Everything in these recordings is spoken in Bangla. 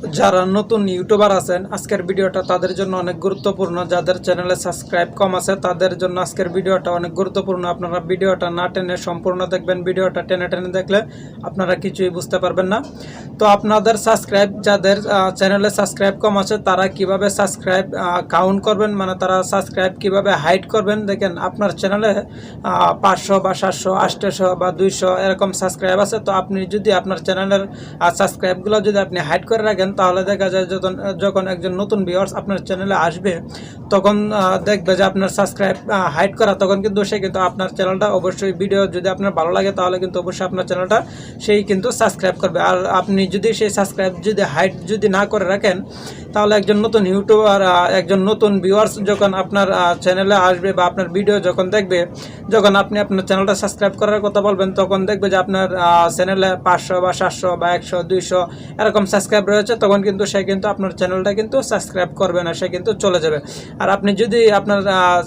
যারা নতুন ইউটিউবার আছেন আজকের ভিডিওটা তাদের জন্য অনেক গুরুত্বপূর্ণ। যাদের চ্যানেলে সাবস্ক্রাইব কম আছে তাদের জন্য আজকের ভিডিওটা অনেক গুরুত্বপূর্ণ। আপনারা ভিডিওটা না টেনে সম্পূর্ণ দেখবেন। ভিডিওটা টেনে টেনে দেখলে আপনারা কিছুই বুঝতে পারবেন না। তো আপনাদের সাবস্ক্রাইব যাদের চ্যানেলে সাবস্ক্রাইব কম আছে তারা কিভাবে সাবস্ক্রাইব কাউন্ট করবেন, মানে তারা সাবস্ক্রাইব কিভাবে হাইড করবেন। দেখেন আপনার চ্যানেলে 500 বা 700 800 বা 200 এরকম সাবস্ক্রাইব আছে। তো আপনি যদি আপনার চ্যানেলের সাবস্ক্রাইবগুলো যদি আপনি হাইড করে রাখেন তাহলে দেখা যায় যখন একজন নতুন ভিউয়ার্স আপনার চ্যানেলে আসবে তখন দেখবে যে আপনার সাবস্ক্রাইব হাইড করা, তখন কিন্তু সে কিন্তু আপনার চ্যানেলটা অবশ্যই ভিডিও যদি আপনার ভালো লাগে তাহলে কিন্তু অবশ্যই আপনার চ্যানেলটা সেই কিন্তু সাবস্ক্রাইব করবে। আর আপনি যদি সেই সাবস্ক্রাইব যদি হাইড যদি না করে রাখেন তাহলে একজন নতুন ইউটিউবার একজন নতুন ভিউয়ার্স যখন আপনার চ্যানেলে আসবে বা আপনার ভিডিও যখন দেখবে, যখন আপনি আপনার চ্যানেলটা সাবস্ক্রাইব করার কথা বলবেন তখন দেখবে যে আপনার চ্যানেলে 500 বা 700 বা 100 200 এরকম সাবস্ক্রাইব রয়েছে, তখন কিন্তু সে কিন্তু আপনার চ্যানেলটা কিন্তু সাবস্ক্রাইব করবে না, সে কিন্তু চলে যাবে। আর আপনি যদি আপনার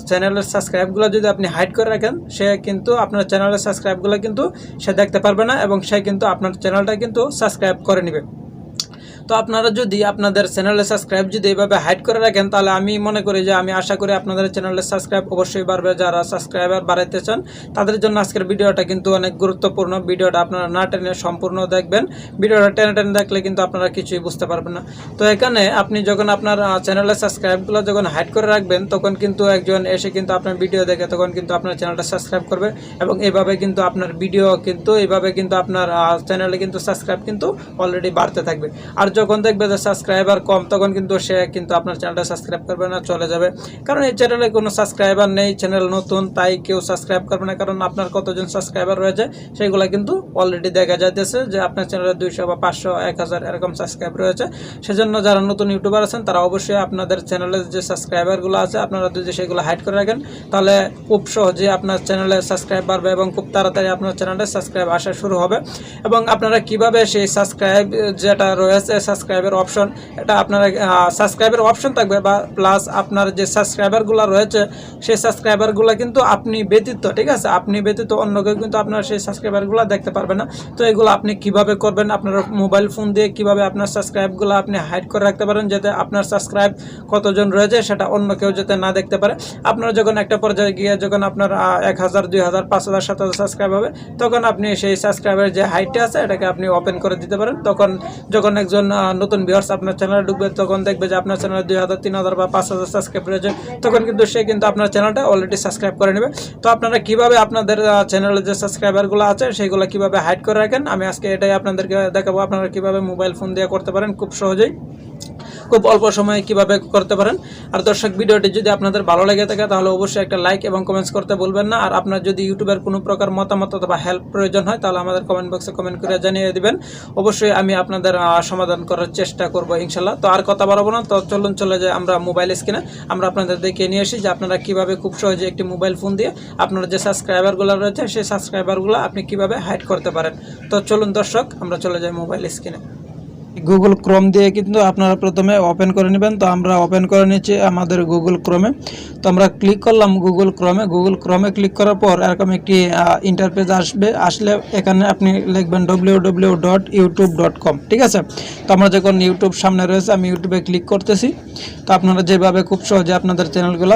চ্যানেলের সাবস্ক্রাইবগুলো যদি আপনি হাইড করে রাখেন সে কিন্তু আপনার চ্যানেলের সাবস্ক্রাইবগুলো কিন্তু সে দেখতে পারবে না এবং সে কিন্তু আপনার চ্যানেলটা কিন্তু সাবস্ক্রাইব করে নেবে। তো আপনারা যদি আপনাদের চ্যানেলে সাবস্ক্রাইব যদি এইভাবে হাইড করে রাখেন তাহলে আমি মনে করি যে আমি আশা করি আপনাদের চ্যানেলের সাবস্ক্রাইব অবশ্যই বাড়বে। যারা সাবস্ক্রাইবার বাড়াইতে চান তাদের জন্য আজকের ভিডিওটা কিন্তু অনেক গুরুত্বপূর্ণ। ভিডিওটা আপনারা না টেনে সম্পূর্ণ দেখবেন। ভিডিওটা টেনে টেনে দেখলে কিন্তু আপনারা কিছুই বুঝতে পারবেন না। তো এখানে আপনি যখন আপনার চ্যানেলের সাবস্ক্রাইবগুলো যখন হাইড করে রাখবেন তখন কিন্তু একজন এসে কিন্তু আপনার ভিডিও দেখে তখন কিন্তু আপনার চ্যানেলটা সাবস্ক্রাইব করবে এবং এইভাবে কিন্তু আপনার ভিডিও কিন্তু এইভাবে কিন্তু আপনার চ্যানেলে কিন্তু সাবস্ক্রাইব কিন্তু অলরেডি বাড়তে থাকবে। আর যখন দেখবে যে সাবস্ক্রাইবার কম তখন কিন্তু সে কিন্তু আপনার চ্যানেলটা সাবস্ক্রাইব করবে না, চলে যাবে। কারণ এই চ্যানেলে কোনো সাবস্ক্রাইবার নেই, চ্যানেল নতুন, তাই কেউ সাবস্ক্রাইব করবে না। কারণ আপনার কতজন সাবস্ক্রাইবার রয়েছে সেগুলো কিন্তু অলরেডি দেখা যাইতেছে যে আপনার চ্যানেলে 200 বা 500 1000 এরকম সাবস্ক্রাইব রয়েছে। সেজন্য যারা নতুন ইউটিউবার আছেন তারা অবশ্যই আপনাদের চ্যানেলের যে সাবস্ক্রাইবারগুলো আছে আপনারা যদি সেগুলো হাইড করে রাখেন তাহলে খুব সহজে আপনার চ্যানেলে সাবস্ক্রাইব বাড়বে এবং খুব তাড়াতাড়ি আপনার চ্যানেলে সাবস্ক্রাইব আসা শুরু হবে। এবং আপনারা কিভাবে সেই সাবস্ক্রাইব যেটা রয়েছে সাবস্ক্রাইবের অপশন, এটা আপনারা সাবস্ক্রাইবের অপশন থাকবে বা প্লাস আপনার যে সাবস্ক্রাইবারগুলো রয়েছে সেই সাবস্ক্রাইবারগুলো কিন্তু আপনি ব্যতীত, ঠিক আছে, আপনি ব্যতীত অন্য কেউ কিন্তু আপনার সেই সাবস্ক্রাইবারগুলো দেখতে পারবে না। তো এগুলো আপনি কিভাবে করবেন, আপনার মোবাইল ফোন দিয়ে কিভাবে আপনার সাবস্ক্রাইবগুলো আপনি হাইড করে রাখতে পারেন যাতে আপনার সাবস্ক্রাইব কতজন রয়েছে সেটা অন্য কেউ যাতে না দেখতে পারে। আপনারা যখন একটা পর্যায়ে গিয়ে যখন আপনার 1000 2000 5000 7000 সাবস্ক্রাইব হবে তখন আপনি সেই সাবস্ক্রাইবের যে হাইটটা আছে এটাকে আপনি ওপেন করে দিতে পারেন। তখন যখন একজন নতুন ভিউয়ার্স আপনার চ্যানেলে ঢুকবে তখন দেখবে যে আপনার চ্যানেলে 2000 3000 বা 5000 সাবস্ক্রাইব রয়েছে, তখন কিন্তু সে কিন্তু আপনার চ্যানেলটা অলরেডি সাবস্ক্রাইব করে নেবে। তো আপনারা কিভাবে আপনাদের চ্যানেলে যে সাবস্ক্রাইবারগুলো আছে সেগুলো কিভাবে হাইড করে রাখেন আমি আজকে এটাই আপনাদেরকে দেখাবো। আপনারা কিভাবে মোবাইল ফোন দিয়ে করতে পারেন খুব সহজেই, খুব অল্প সময়ে কিভাবে করতে পারেন। আর দর্শক ভিডিওটি যদি আপনাদের ভালো লেগে থাকে তাহলে অবশ্যই একটা লাইক এবং কমেন্টস করতে ভুলবেন না। আর আপনার যদি ইউটিউবের কোনো প্রকার মতামত অথবা হেল্প প্রয়োজন হয় তাহলে আমাদের কমেন্ট বক্সে কমেন্ট করে জানিয়ে দিবেন। অবশ্যই আমি আপনাদের সমাধান করার চেষ্টা করব ইনশাল্লাহ। তো আর কথা বাড়াবো না, তো চলে যায় আমরা মোবাইল স্ক্রিনে আমরা আপনাদের দেখিয়ে নিয়ে আসি যে আপনারা কিভাবে খুব সহজে একটি মোবাইল ফোন দিয়ে আপনার যে সাবস্ক্রাইবারগুলো রয়েছে সেই সাবস্ক্রাইবারগুলো আপনি কিভাবে হাইড করতে পারেন। তো চলুন দর্শক আমরা চলে যাই মোবাইল স্ক্রিনে। গুগল ক্রোম দিয়ে কিন্তু আপনারা প্রথমে ওপেন করে নেবেন। তো আমরা ওপেন করে নিচ্ছি আমাদের গুগল ক্রোমে। তো আমরা ক্লিক করলাম গুগল ক্রোমে ক্লিক করার পর এরকম একটি ইন্টারপেজ আসলে এখানে আপনি লিখবেন www.youtube.com, ঠিক আছে। তো আমরা যখন ইউটিউব সামনে রয়েছে আমি ইউটিউবে ক্লিক করতেছি। তো আপনারা যেভাবে খুব সহজে আপনাদের চ্যানেলগুলো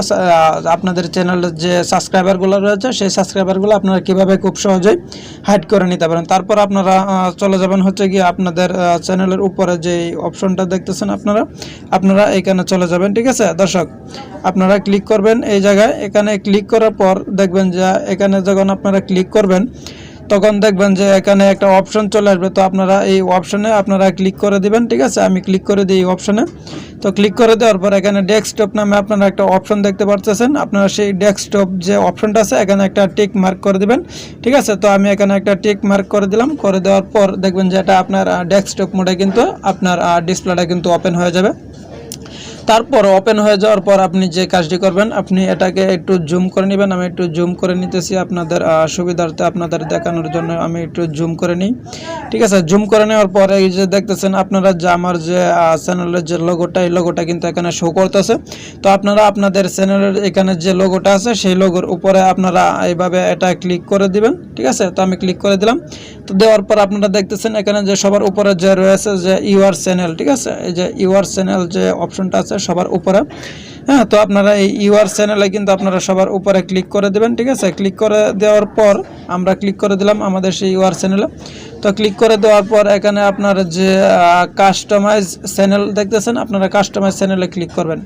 আপনাদের চ্যানেলের যে সাবস্ক্রাইবারগুলো রয়েছে সেই সাবস্ক্রাইবারগুলো আপনারা কীভাবে খুব সহজেই হাইড করে নিতে পারেন। তারপর আপনারা চলে যাবেন হচ্ছে গিয়ে আপনাদের চ্যানেলের উপরে যে অপশনটা দেখতেছেন আপনারা এখানে চলে যাবেন, ঠিক আছে। দর্শক আপনারা ক্লিক করবেন এই জায়গায়, এখানে ক্লিক করার পর দেখবেন যে এখানে যখন আপনারা ক্লিক করবেন তখন দেখবেন যে এখানে একটা অপশন চলে আসবে। তো আপনারা এই অপশনে আপনারা ক্লিক করে দিবেন, ঠিক আছে। আমি ক্লিক করে দিই এই অপশনে। তো ক্লিক করে দেওয়ার পর এখানে ডেস্কটপ নামে আপনারা একটা অপশন দেখতে পাচ্ছেন। আপনারা সেই ডেস্কটপ যে অপশনটা আছে এখানে একটা টিক মার্ক করে দিবেন, ঠিক আছে। তো আমি এখানে একটা টিক মার্ক করে দিলাম। করে দেওয়ার পর দেখবেন যে এটা আপনার ডেস্কটপ মোডে কিন্তু আপনার ডিসপ্লেটা কিন্তু ওপেন হয়ে যাবে। তারপর ওপেন হয়ে যাওয়ার পর আপনি যে কাজটি করবেন, আপনি এটাকে একটু জুম করে নেবেন। আমি একটু জুম করে নিতেছি আপনাদের সুবিধার্থে, আপনাদের দেখানোর জন্য আমি একটু জুম করে নিই। ঠিক আছে, জুম করে নেওয়ার পরে এই যে দেখতেছেন আপনারা যে আমার যে চ্যানেলের যে লোগোটা, এই লোগোটা কিন্তু এখানে শো করতেছে। তো আপনারা আপনাদের চ্যানেলের এখানে যে লোগোটা আছে সেই লোগোর উপরে আপনারা এইভাবে এটা ক্লিক করে দিবেন। ঠিক আছে, তো আমি ক্লিক করে দিলাম। তো দেওয়ার পর আপনারা দেখতেছেন এখানে যে সবার উপরে যে রয়েছে যে ইউআর চ্যানেল, ঠিক আছে, এই যে ইউআর চ্যানেল যে অপশনটা আছে সবার উপরে, হ্যাঁ, তো আপনারা এই ইউআর চ্যানেলে কিন্তু আপনারা সবার উপরে ক্লিক করে দেবেন। ঠিক আছে, ক্লিক করে দেওয়ার পর আমরা ক্লিক করে দিলাম আমাদের সেই ইউআর চ্যানেলে। তো ক্লিক করে দেওয়ার পর এখানে আপনার যে কাস্টমাইজ চ্যানেল দেখতেছেন, আপনারা কাস্টমাইজ চ্যানেলে ক্লিক করবেন।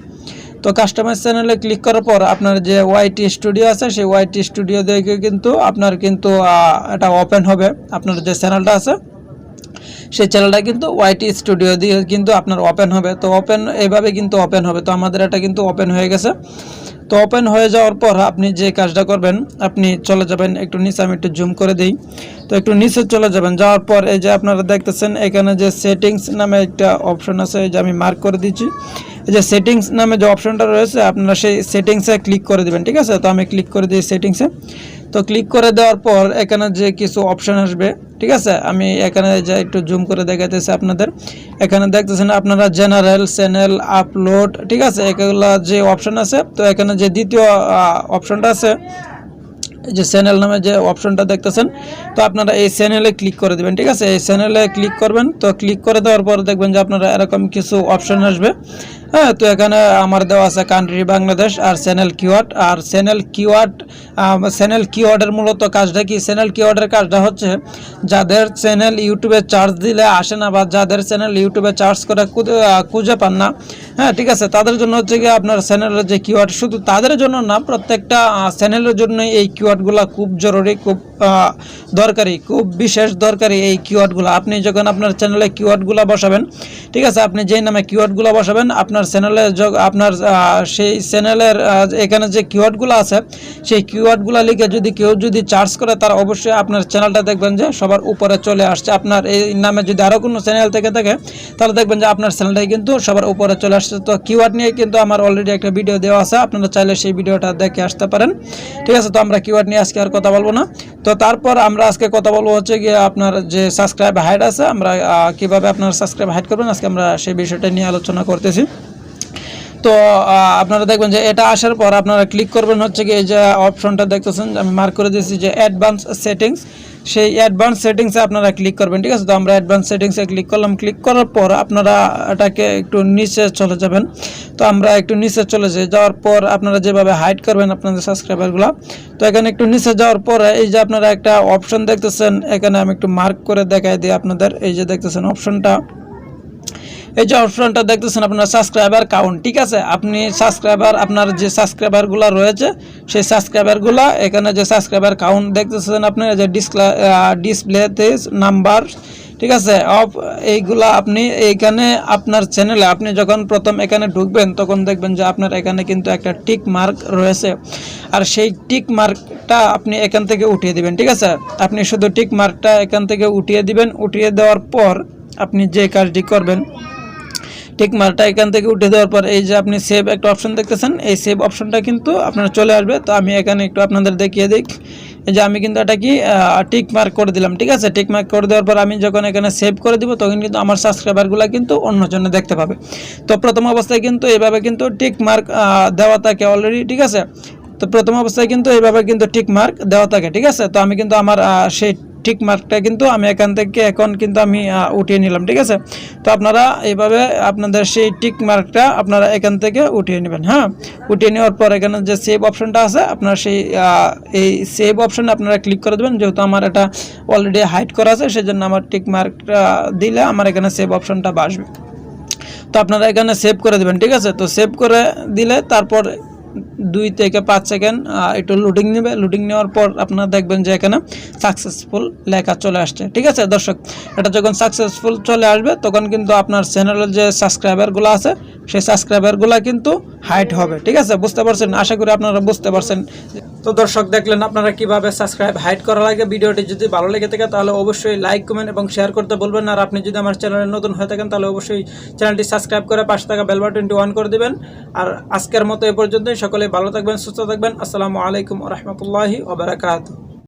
তো কাস্টমাইজ চ্যানেলে ক্লিক করার পর আপনার যে ওয়াইটি স্টুডিও আছে সেই ওয়াইটি স্টুডিও দেখে কিন্তু আপনার কিন্তু এটা ওপেন হবে। আপনার যে চ্যানেলটা আছে সেই চ্যানেলটা কিন্তু ওয়াইটি স্টুডিও দিয়ে কিন্তু আপনার ওপেন হবে। তো ওপেন এইভাবে কিন্তু ওপেন হবে। তো আমাদের এটা কিন্তু ওপেন হয়ে গেছে। তো ওপেন হয়ে যাওয়ার পর আপনি যে কাজটা করবেন, আপনি চলে যাবেন একটু নিচে, আমি একটু জুম করে দিই। তো একটু নিচে চলে যাবেন, যাওয়ার পর এই যে আপনারা দেখতেছেন এখানে যে সেটিংস নামে একটা অপশন আছে, এই যে আমি মার্ক করে দিচ্ছি। এই যে সেটিংস নামে যে অপশনটা রয়েছে আপনারা সেই সেটিংসে ক্লিক করে দেবেন। ঠিক আছে, তো আমি ক্লিক করে দিই সেটিংসে। তো ক্লিক করে দেওয়ার পর এখানে যে কিছু অপশন আসবে, ঠিক আছে, আমি এখানে যে একটু জুম করে দেখাইতেছি আপনাদের। এখানে দেখতেছেন আপনারা জেনারেল, চ্যানেল, আপলোড, ঠিক আছে, এগুলা যে অপশন আছে। তো এখানে যে দ্বিতীয় অপশনটা আছে, এই যে চ্যানেল নামে যে অপশনটা দেখতেছেন, তো আপনারা এই চ্যানেলে ক্লিক করে দেবেন। ঠিক আছে, এই চ্যানেলে ক্লিক করবেন। তো ক্লিক করে দেওয়ার পর দেখবেন যে আপনারা এরকম কিছু অপশন আসবে। হ্যাঁ, তো এখানে আমার দেওয়া আছে কান্ট্রি বাংলাদেশ আর চ্যানেল কিওয়ার্ড। আর চ্যানেল কিওয়ার্ডের মূলত কাজটা কি? চ্যানেল কিওয়ার্ডের কাজটা হচ্ছে যাদের চ্যানেল ইউটিউবে চার্জ দিলে আসে না, বা যাদের চ্যানেল ইউটিউবে চার্জ করে খুঁজে পান না, হ্যাঁ, ঠিক আছে, তাদের জন্য হচ্ছে কি আপনার চ্যানেলের যে কিওয়ার্ড, শুধু তাদের জন্য না, প্রত্যেকটা চ্যানেলের জন্য এই কিওয়ার্ডগুলো খুব জরুরি, খুব দরকারি, খুব বিশেষ দরকারি এই কিওয়ার্ডগুলো। আপনি যখন আপনার চ্যানেলে কিওয়ার্ডগুলো বসাবেন, ঠিক আছে, আপনি যেই নামে কিওয়ার্ডগুলো বসাবেন আপনার চ্যানেলে, আপনার সেই চ্যানেলের এখানে যে কিওয়ার্ডগুলো আছে সেই কিওয়ার্ডগুলো লিখে যদি কেউ যদি চার্জ করে, তার অবশ্যই আপনার চ্যানেলটা দেখবেন যে সবার উপরে চলে আসছে। আপনার এই নামে যদি আরও কোনো চ্যানেল থেকে থাকে তাহলে দেখবেন যে আপনার চ্যানেলটাই কিন্তু সবার উপরে চলে আসছে। তো কিওয়ার্ড নিয়ে কিন্তু আমার অলরেডি একটা ভিডিও দেওয়া আছে, আপনারা চাইলে সেই ভিডিওটা দেখে আসতে পারেন। ঠিক আছে, তো আমরা কিওয়ার্ড নিয়ে আজকে আর কথা বলবো না। তো তারপর আমরা আজকে কথা বলবো হচ্ছে গিয়ে আপনার যে সাবস্ক্রাইব হাইড আছে, আমরা কিভাবে আপনার সাবস্ক্রাইব হাইড করবেন, আজকে আমরা সেই বিষয়টা নিয়ে আলোচনা করতেছি। তো আপনারা দেখবেন যে এটা আসার পর আপনারা ক্লিক করবেন হচ্ছে কি এই যে অপশনটা দেখতেছেন, আমি মার্ক করে দিয়েছি যে অ্যাডভান্স সেটিংস, সেই অ্যাডভান্স সেটিংসে আপনারা ক্লিক করবেন। ঠিক আছে, তো আমরা অ্যাডভান্স সেটিংসে ক্লিক করলাম। ক্লিক করার পর আপনারা এটাকে একটু নিচে চলে যাবেন। তো আমরা একটু নিচে চলে যাই, যাওয়ার পর আপনারা যেভাবে হাইড করবেন আপনাদের সাবস্ক্রাইবারগুলো, তো এখানে একটু নিচে যাওয়ার পরে এই যে আপনারা একটা অপশন দেখতেছেন, এখানে আমি একটু মার্ক করে দেখাই দিই আপনাদের। এই যে দেখতেছেন অপশনটা, এই যে অপশনটা দেখতেছেন আপনার সাবস্ক্রাইবার কাউন্ট। ঠিক আছে, আপনি সাবস্ক্রাইবার, আপনার যে সাবস্ক্রাইবারগুলো রয়েছে সেই সাবস্ক্রাইবারগুলো, এখানে যে সাবস্ক্রাইবার কাউন্ট দেখতেছেন আপনি, যে ডিসপ্লেতে নাম্বার, ঠিক আছে, এইগুলা আপনি এইখানে আপনার চ্যানেলে আপনি যখন প্রথম এখানে ঢুকবেন তখন দেখবেন যে আপনার এখানে কিন্তু একটা টিক মার্ক রয়েছে, আর সেই টিক মার্কটা আপনি এখান থেকে উঠিয়ে দিবেন। ঠিক আছে, আপনি শুধু টিক মার্কটা এখান থেকে উঠিয়ে দিবেন। উঠিয়ে দেওয়ার পর আপনি যে কাজটি করবেন, টিক মার্কটা এখান থেকে উঠে দেওয়ার পর এই যে আপনি সেভ একটা অপশন দেখতেছেন, এই সেভ অপশনটা কিন্তু আপনার চলে আসবে। তো আমি এখানে একটু আপনাদের দেখিয়ে দিই, এই যে আমি কিন্তু এটা কি টিক মার্ক করে দিলাম। ঠিক আছে, টিক মার্ক করে দেওয়ার পর আমি যখন এখানে সেভ করে দিব তখন কিন্তু আমার সাবস্ক্রাইবারগুলো কিন্তু অন্যজনে দেখতে পাবে। তো প্রথম অবস্থায় কিন্তু এইভাবে কিন্তু টিক মার্ক দেওয়া থাকে অলরেডি। ঠিক আছে, তো প্রথম অবস্থায় কিন্তু এইভাবে কিন্তু টিক মার্ক দেওয়া থাকে। ঠিক আছে, তো আমি কিন্তু আমার সেই টিক মার্কটা কিন্তু আমি এখান থেকে এখন কিন্তু আমি উঠিয়ে নিলাম। ঠিক আছে, তো আপনারা এইভাবে আপনাদের সেই টিক মার্কটা আপনারা এখান থেকে উঠিয়ে নেবেন। হ্যাঁ, উঠিয়ে নেওয়ার পর এখানে যে সেভ অপশনটা আছে আপনার সেই এই সেভ অপশনে আপনারা ক্লিক করে দেবেন। যেহেতু আমার এটা অলরেডি হাইড করা আছে সেজন্য আমার টিক মার্কটা দিলে আমার এখানে সেভ অপশনটা আসবে। তো আপনারা এখানে সেভ করে দেবেন। ঠিক আছে, তো সেভ করে দিলে তারপর 2 থেকে 5 সেকেন্ড একটু লোডিং নেবে। লোডিং নেওয়ার পর আপনারা দেখবেন যে এখানে সাকসেসফুল লেখা চলে আসছে। ঠিক আছে দর্শক, এটা যখন সাকসেসফুল চলে আসবে তখন কিন্তু আপনার চ্যানেলের যে সাবস্ক্রাইবারগুলো আছে সেই সাবস্ক্রাইবারগুলো কিন্তু হাইড হবে। ঠিক আছে, বুঝতে পারছেন? আশা করি আপনারা বুঝতে পারছেন। তো দর্শক দেখলেন আপনারা কিভাবে সাবস্ক্রাইব হাইড করা লাগে। ভিডিওটি যদি ভালো লেগে থাকে তাহলে অবশ্যই লাইক, কমেন্ট এবং শেয়ার করতে বলবেন না। আর আপনি যদি আমার চ্যানেলে নতুন হয়ে থাকেন তাহলে অবশ্যই চ্যানেলটি সাবস্ক্রাইব করে পাশে থাকা বেল বাটনটি অন করে দিবেন। আর আজকের মতো এ পর্যন্তই। সকলে ভালো থাকবেন, সুস্থ থাকবেন। আসসালামু আলাইকুম ওয়া রাহমাতুল্লাহি ওয়া বারাকাতুহু।